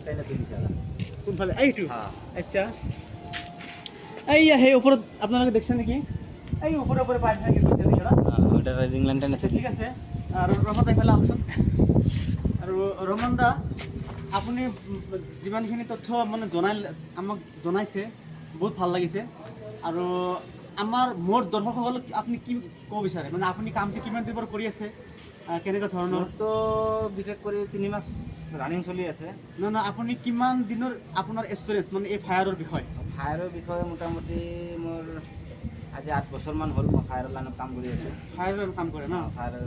টাইনে তুলি চালা কোনফালে এইটো হ্যাঁ আচ্ছা এইয়া সেই ওপৰত আপোনালোকে দেখিছে নেকি এই ওপৰে ওপৰে পাইপ থাকি গৈছে দেখিছা ওটা ৰিং লাইন টাইনে আচ্ছা ঠিক আছে আৰু ৰমন দা ইফালে আহকচোন আৰু ৰমন দা আপুনি যিমানখিনি তথ্য মানে আমাক জনাইছে বহুত ভাল লাগিছে আৰু আমাৰ মোৰ দৰ্শকসকলক আপুনি কি ক'ব বিচাৰে মানে আপুনি কামটো কিমান দিনৰ পৰা কৰি আছে কেনেকুৱা ধৰণৰ তো বিশেষ কৰে 3 মাস ৰানিং চলি আছে নহয় আপুনি কিমান দিনৰ আপোনাৰ এক্সপিৰিয়েঞ্চ মানে এই ফায়াৰৰ বিষয়ে ফায়াৰৰ বিষয়ে মোটামুটি মোৰ আজি 8 বছৰমান হ'ল মই ফায়াৰৰ লাইনত কাম কৰি আছোঁ ফায়াৰৰ কাম কৰে ন ফায়াৰৰ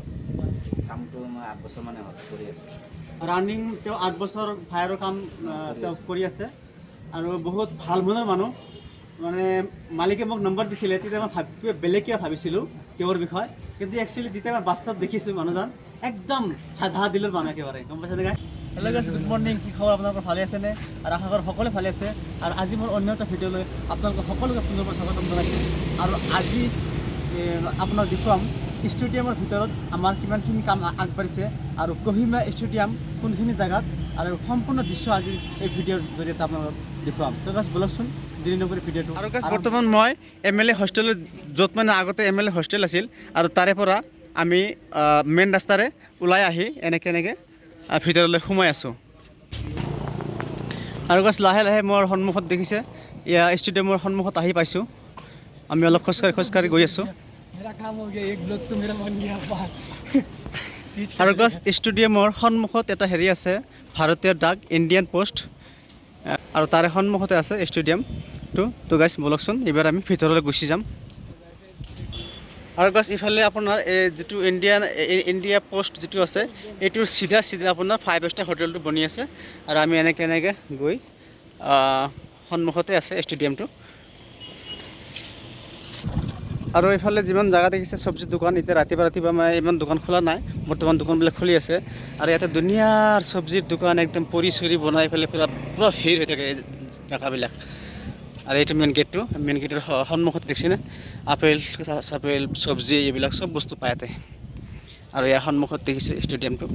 কামটো মই 8 বছৰমানে হ'ল কৰি আছোঁ ৰানিং তেওঁ 8 বছৰ ফায়াৰৰ কাম তেওঁ কৰি আছে আৰু বহুত ভাল মনৰ মানুহ মানে মালিকে মোক নম্বৰ দিছিলে তেতিয়া মই বেলেগ কিবা ভাবিছিলোঁ তেওঁৰ বিষয়ে কিন্তু একচুৱেলি যেতিয়া মই বাস্তৱ দেখিছোঁ মানুহজন একদম সাধা দিলৰ মানুহ একেবাৰে গম পাইছেনে গাই হেল্ল' গাইছ গুড মৰ্ণিং কি খবৰ আপোনালোকৰ ভালে আছেনে আৰু আশা কৰোঁ সকলোৱে ভালে আছে আৰু আজি মোৰ অন্য এটা ভিডিঅ'লৈ আপোনালোকক সকলোকে পুনৰ স্বাগতম জনাইছোঁ আৰু আজি আপোনাক দেখুৱাম ষ্টেডিয়ামৰ ভিতৰত আমাৰ কিমানখিনি কাম আগবাঢ়িছে আৰু কহিমা ষ্টেডিয়াম কোনখিনি জেগাত আৰু সম্পূৰ্ণ দৃশ্য আজি এই ভিডিঅ'ৰ জৰিয়তে আপোনালোকক দেখুৱাম তো গাছ বলকচোন দিনে নকৰি ভিডিঅ'টো আৰু গাছ বৰ্তমান মই MLA হোষ্টেলত য'ত মানে আগতে MLA হোষ্টেল আছিল আৰু তাৰে পৰা আমি মেইন ৰাস্তাৰে ওলাই আহি এনেকৈ ভিতৰলৈ সোমাই আছোঁ আৰু গাছ লাহে লাহে মোৰ সন্মুখত দেখিছে এয়া ষ্টেডিয়ামৰ সন্মুখত আহি পাইছোঁ আমি অলপ খোজকাঢ়ি গৈ আছোঁ আৰু গাছ ষ্টেডিয়ামৰ সন্মুখত এটা হেৰি আছে ভাৰতীয় ডাক ইণ্ডিয়ান পোষ্ট আৰু তাৰে সন্মুখতে আছে ষ্টেডিয়ামটো তো গাইছ বলকচোন এইবাৰ আমি ভিতৰলৈ গুচি যাম আৰু গাছ ইফালে আপোনাৰ এই যিটো ইণ্ডিয়া পোষ্ট যিটো আছে এইটোৰ চিধা আপোনাৰ 5 ষ্টাৰ হোটেলটো বনি আছে আৰু আমি এনেকৈ গৈ সন্মুখতে আছে ষ্টেডিয়ামটো আৰু এইফালে যিমান জেগা দেখিছে চব্জিৰ দোকান এতিয়া ৰাতিপুৱা মানে ইমান দোকান খোলা নাই বৰ্তমান দোকানবিলাক খুলি আছে আৰু ইয়াতে দুনিয়াৰ চব্জিৰ দোকান একদম পৰি চৰি বনাই পেলাই পুৰা ভিৰ হৈ থাকে এই জেগাবিলাক আৰু এইটো মেইন গেটৰ সন্মুখত দেখিছেনে আপেল চব্জি এইবিলাক চব বস্তু পায় ইয়াতে আৰু ইয়াৰ সন্মুখত দেখিছে ষ্টেডিয়ামটো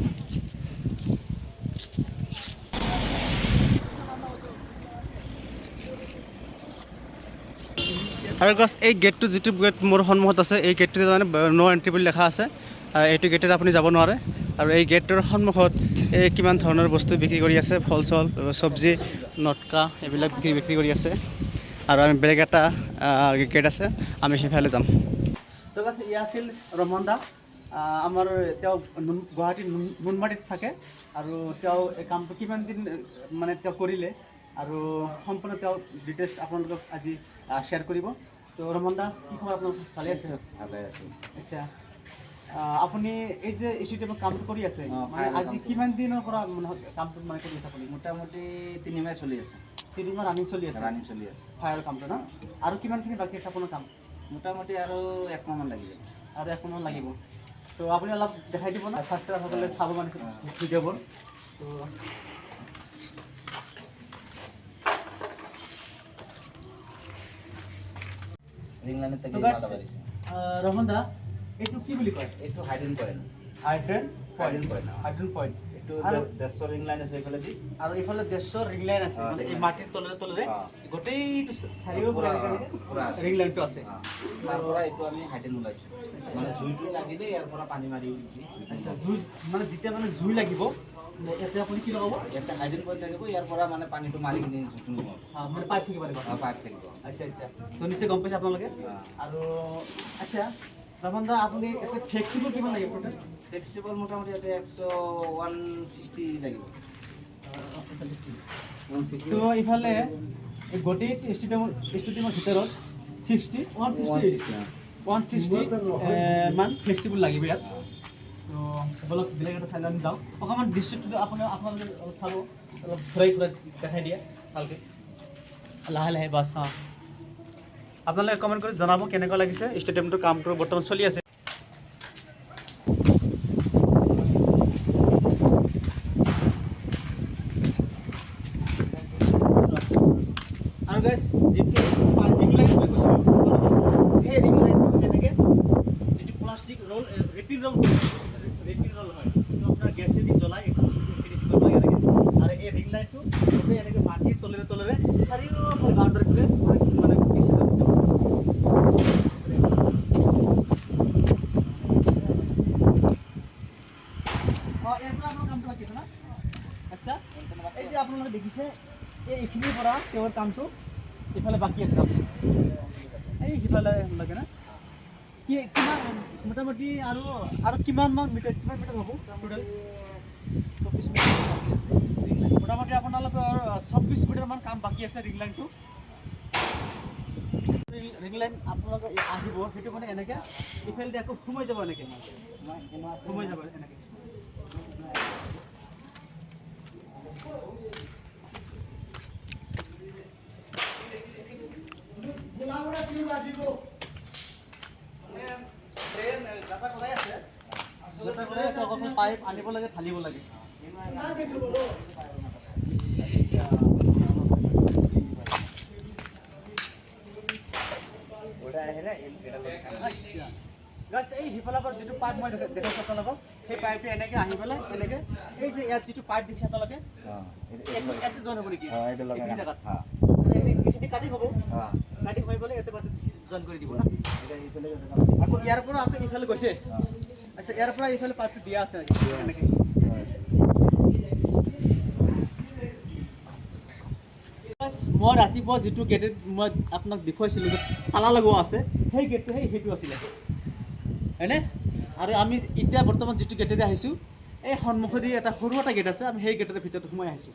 আৰু গাছ এই গেটটো যিটো গেট মোৰ সন্মুখত আছে এই গেটটোতে মানে ন' এণ্ট্ৰি বুলি লিখা আছে আৰু এইটো গেটেৰে আপুনি যাব নোৱাৰে আৰু এই গেটটোৰ সন্মুখত এই কিমান ধৰণৰ বস্তু বিক্ৰী কৰি আছে ফল চব্জি নটকা এইবিলাক বিক্ৰী কৰি আছে আৰু আমি বেলেগ এটা গেট আছে আমি সেইফালে যাম তো গাছ এয়া আছিল ৰমন দা আমাৰ তেওঁ গুৱাহাটীৰ নুনমাটিত থাকে আৰু তেওঁ এই কামটো কিমান দিন মানে তেওঁ কৰিলে আৰু সম্পূৰ্ণ তেওঁ ডিটেইলছ আপোনালোকক আজি শ্বেয়াৰ কৰিব তো ৰমন দা কি খবৰ আপোনাৰ ভালে আছে ভালে আছোঁ আচ্ছা আপুনি এই যে ষ্টেডিয়ামত কামটো কৰি আছে মানে আজি কিমান দিনৰ পৰা মানে কামটো মানে কৰি আছে আপুনি মোটামুটি 3 মাহ চলি আছে 3 মাহ ৰানিং চলি আছে ফায়াৰৰ কামটো ন আৰু কিমানখিনি বাকী আছে আপোনাৰ কাম মোটামুটি আৰু 1 মাহমান লাগিব আৰু 1 মাহমান লাগিব তো আপুনি অলপ দেখাই দিব না ছাবস্ক্ৰাইবাৰসকলে চাব মানে ভিডিঅ'বোৰ তো রিং লাইনের থেকে তো গাইস রহমান দা এইটো কি বুলি কয় এইটো হাইড্রেন পয়েন্ট পয়েন্ট এইটো দেশৰ ৰিং লাইন আছে এইফালে দি আৰু এইফালে দেশৰ ৰিং লাইন আছে মানে এই মাটিৰ তলৰে গোটেইটো চাৰিওফালে ৰিং লাইনটো আছে তাৰ পৰা এইটো আমি হাইড্ৰেন ওলাইছো মানে জুইটো লাগিলে ইয়াৰ পৰা পানী মাৰি উঠি আচ্ছা জুই মানে যেতিয়া মানে জুই লাগিব ইয়াতে আপুনি কি লগাব ইয়াতে হাইড্ৰেন পয়েন্ট থাকিব ইয়াৰ পৰা মানে পানীটো মাৰি কিনে জুইটো লগাব মানে পাইপ থাকিব লাগিব পাইপ থাকিব আচ্ছা তো নিশ্চয় গম পাইছে আপোনালোকে আৰু আচ্ছা ৰমন দা আপুনি এতে ফ্লেক্সিবল কিমান লাগিব টোটেল ফ্লেক্সিবল মোটামুটি ইয়াতে 160 লাগিব তো ইফালে এই গোটেই ষ্টেডিয়ামৰ ভিতৰত 160 মান ফ্লেক্সিবল লাগিব ইয়াত তো বলক বেলেগ এটা চাই আমি যাওঁ অকণমান দৃশ্যটো আপোনালোকে চাব অলপ ঘূৰাই দেখাই দিয়ে ভালকৈ লাহে বাছ আপোনালোকে কমেণ্ট কৰি জনাব কেনেকুৱা লাগিছে ষ্টেডিয়ামটোৰ কামটো বৰ্তমান চলি আছে আৰু গাইছ যিটো ৰিং লাইন বুলি কৈছিলোঁ সেই ৰিং লাইনটো এনেকৈ যিটো প্লাষ্টিক ৰ'ল ৰেপিড ৰ'ল হয় এইটো আপোনাৰ গেছেদি জ্বলাই এইটো ফিনিচিং কৰিব লাগে আৰু এই ৰিং লাইনটো এনেকৈ মাটিৰ তলেৰে তলেৰে চাৰিওফালে বাউণ্ডাৰী কৰি মানে দিছে। ইয়াৰ পৰা আপোনাৰ কামটো বাকী আছে না? আচ্ছা, এই যে আপোনালোকে দেখিছে এইখিনিৰ পৰা তেওঁৰ কামটো ইফালে বাকী আছে। এই সিফালে লাগে না কি কিমান মোটামুটি আৰু কিমান মিটাৰ হ'ব টোটেল? 24 মিটাৰ বাকী আছে ৰিং লাইন। মোটামুটি আপোনালোকৰ 24 মিটাৰমান কাম বাকী আছে ৰিং লাইনটো। ৰিং লাইন আপোনালোকে আহিব, সেইটো মানে এনেকৈ ইফালে আকৌ সোমাই যাব, এনেকৈ সোমাই যাব এনেকৈ। পাইপ আনিব লাগে, ঢালিব লাগে। এই সিফালৰ পৰা যিটো পাইপ মই দেখাইছোঁ আপোনালোকক, সেই পাইপটো এনেকৈ আহি পেলাই এনেকৈ এই যে ইয়াত যিটো পাইপ দেখিছে আপোনালোকে, ইয়াতে জইন হ'ব নেকি? এইখিনি জেগাত এইখিনি কাটি হ'ব, কাটি হৈ পেলাই ইয়াতে জইন কৰি দিব না। আকৌ ইয়াৰ পৰা আকৌ ইফালে গৈছে। আচ্ছা, ইয়াৰ পৰা ইফালে পাইপটো দিয়া আছে এনেকৈ। মই ৰাতিপুৱা যিটো গেটেত মই আপোনাক দেখুৱাইছিলোঁ যে তালা লগোৱা আছে, সেই গেটটো সেইটো আছিলে হয়নে? আৰু আমি এতিয়া বৰ্তমান যিটো গেটেদি আহিছোঁ, এই সন্মুখেদি এটা সৰু এটা গেট আছে, আমি সেই গেটৰ ভিতৰত সোমাই আহিছোঁ।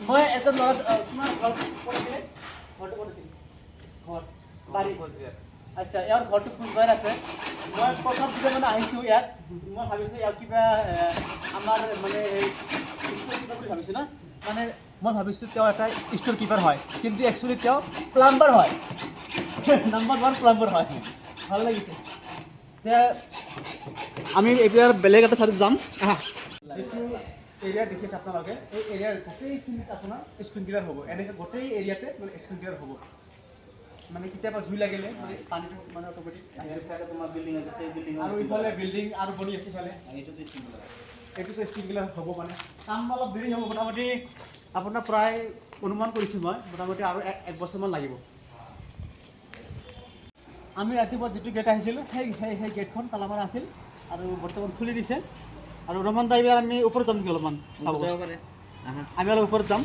মই এজন ল'ৰা আচ্ছা, ইয়াৰ ঘৰটো ফুলবাৰীত আছে। মই প্ৰথম যেতিয়া মানে আহিছোঁ ইয়াত, মই ভাবিছোঁ ইয়াৰ কিবা আমাৰ মানে ষ্ট'ৰ কিপাৰ বুলি ভাবিছোঁ না, মানে মই ভাবিছোঁ তেওঁ এটা ষ্ট'ৰ কিপাৰ হয়, কিন্তু একচুৱেলি তেওঁ প্লাম্বাৰ হয়। নাম্বাৰ 1 প্লাম্বাৰ হয়। ভাল লাগিছে। এতিয়া আমি এতিয়া বেলেগ এটা চাইডত যাম। যিটো এৰিয়া দেখিছে আপোনালোকে, এই এৰিয়াৰ গোটেইখিনিত আপোনাৰ স্প্ৰিংকলাৰ হ'ব। এনেকৈ গোটেই এৰিয়াতে মানে স্প্ৰিংকলাৰ হ'ব। মানে কেতিয়াবা জুই লাগিলে মানে পানীটো মানে অট'মেটিক তোমাৰ বিল্ডিং আছে, সেই বিল্ডিং আৰু ইফালে বিল্ডিং আৰু বনি আছে ইফালে, এইটোতো স্প্ৰিংকলাৰ হ'ব। মানে কাম অলপ দেৰি হ'ব, মোটামুটি আপোনাৰ প্ৰায় অনুমান কৰিছোঁ মই, মোটামুটি আৰু 1 বছৰমান লাগিব। আমি ৰাতিপুৱা যিটো গেট আহিছিলোঁ, সেই গেটখন তালামাৰা আছিল আৰু বৰ্তমান খুলি দিছে। আৰু ৰমান দা এইবাৰ আমি ওপৰত যাম নেকি? অলপমান চাব পাৰে, আমি অলপ ওপৰত যাম।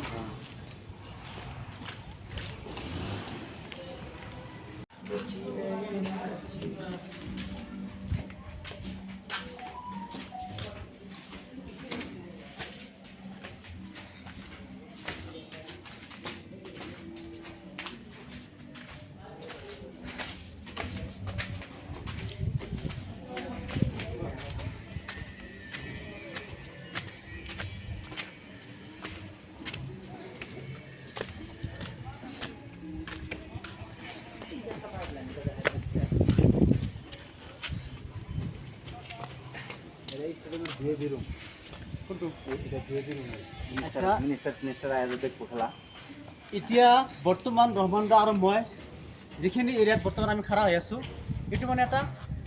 এতিয়া বৰ্তমান ৰহমান দা আৰু মই যিখিনি এৰিয়াত বৰ্তমান আমি খাৰা হৈ আছোঁ, এইটো মানে এটা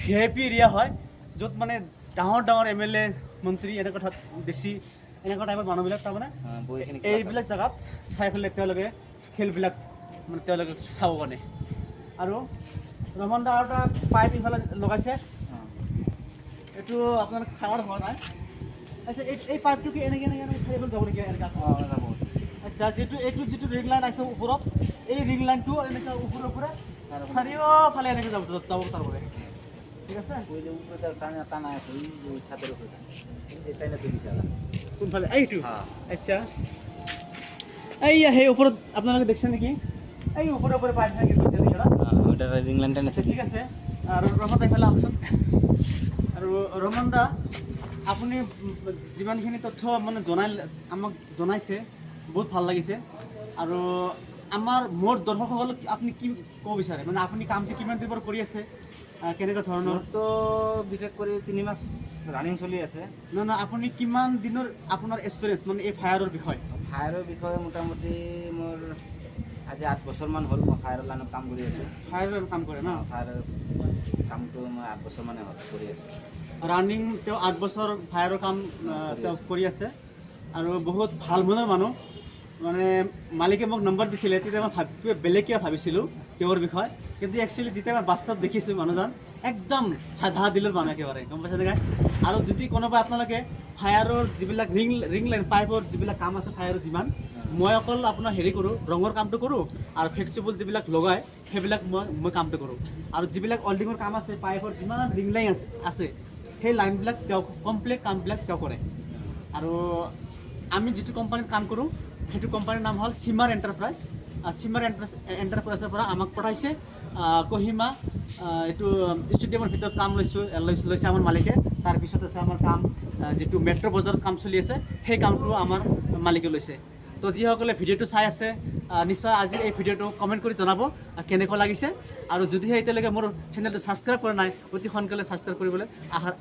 VIP এৰিয়া হয়, য'ত মানে ডাঙৰ ডাঙৰ MLA মন্ত্ৰী এনেকুৱা ঠাইত বেছি এনেকুৱা টাইপৰ মানুহবিলাক তাৰমানে এইবিলাক জেগাত চাই পেলাই তেওঁলোকে খেলবিলাক মানে তেওঁলোকে চাব মানে। আৰু ৰহমান দা আৰু এটা পাইপ ইফালে লগাইছে, এইটো আপোনাৰ কালাৰ হোৱা নাই। আচ্ছা, এই পাইপটো কি এনেকৈ চাৰিফালে যাব নেকি? আচ্ছা, যিটো ৰিং লাইন আছে ওপৰত, এই ৰিং লাইনটো এনেকৈ ওপৰৰ পৰা চাৰিওফালে এনেকৈ যাব তাৰপৰা। ঠিক আছে, কোনফালে? এইটো আচ্ছা, এইয়া সেই ওপৰত আপোনালোকে দেখিছে নেকি? এই ওপৰে পাইপ থাকে ৰিং লাইন আছে। ঠিক আছে, আৰু ৰহমান দা এইফালে আহকচোন। আৰু ৰহমান দা, আপুনি যিমানখিনি তথ্য মানে আমাক জনাইছে, বহুত ভাল লাগিছে। আৰু মোৰ দৰ্শকসকলক আপুনি কি ক'ব বিচাৰে? মানে আপুনি কামটো কিমান দিনৰ পৰা কৰি আছে, কেনেকুৱা ধৰণৰ? তো বিশেষ কৰি 3 মাহ ৰানিং চলি আছে। নহয়, আপুনি কিমান দিনৰ আপোনাৰ এক্সপিৰিয়েঞ্চ মানে এই ফায়াৰৰ বিষয়ে? ফায়াৰৰ বিষয়ে মোটামুটি মোৰ আজি 8 বছৰমান হ'ল মই ফায়াৰৰ লাইনত কাম কৰি আছোঁ। ফায়াৰৰ কাম কৰে ন? ফায়াৰৰ কামটো মই 8 বছৰমানে হ'ল কৰি আছোঁ। ৰানিং তেওঁ 8 বছৰ ফায়াৰৰ কাম তেওঁ কৰি আছে আৰু বহুত ভাল মনৰ মানুহ। মানে মালিকে মোক নম্বৰ দিছিলে, তেতিয়া মই কিবা বেলেগ কিবা ভাবিছিলোঁ তেওঁৰ বিষয়ে, কিন্তু একচুৱেলি যেতিয়া মই বাস্তৱ দেখিছোঁ মানুহজন একদম সাধা দিলৰ মানুহ একেবাৰে, গম পাইছেনে গাইছ? আৰু যদি কোনোবা আপোনালোকে ফায়াৰৰ যিবিলাক ৰিং লাইন পাইপৰ যিবিলাক কাম আছে ফায়াৰৰ যিমান, মই অকল আপোনাৰ হেৰি কৰোঁ, ৰঙৰ কামটো কৰোঁ আৰু ফ্লেক্সিবল যিবিলাক লগায় সেইবিলাক মই কামটো কৰোঁ। আৰু যিবিলাক অল্ডিঙৰ কাম আছে, পাইপৰ যিমান ৰিং লাইন আছে সেই লাইনবিলাক তেওঁ কমপ্লিট কামবিলাক তেওঁ কৰে। আৰু আমি যিটো কোম্পানীত কাম কৰোঁ সেইটো কোম্পানীৰ নাম হ'ল চিমাৰ এণ্টাৰপ্ৰাইজ। চিমাৰ এণ্টাৰপ্ৰাইজৰ পৰা আমাক পঠাইছে কহিমা, এইটো ষ্টেডিয়ামৰ ভিতৰত কাম লৈছে আমাৰ মালিকে। তাৰপিছত আছে আমাৰ কাম যিটো মেট্ৰ' বজাৰত কাম চলি আছে, সেই কামটো আমাৰ মালিকে লৈছে। তো যিসকলে ভিডিঅ'টো চাই আছে নিশ্চয় আজি এই ভিডিঅ'টো কমেণ্ট কৰি জনাব কেনেকুৱা লাগিছে। আৰু যদিহে এতিয়ালৈকে মোৰ চেনেলটো ছাবস্ক্ৰাইব কৰা নাই, অতি সোনকালে ছাবস্ক্ৰাইব কৰিবলৈ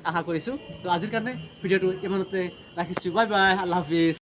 আশা কৰিছোঁ। তো আজিৰ কাৰণে ভিডিঅ'টো ইমানতে ৰাখিছোঁ। Bye bye, Allah Hafiz.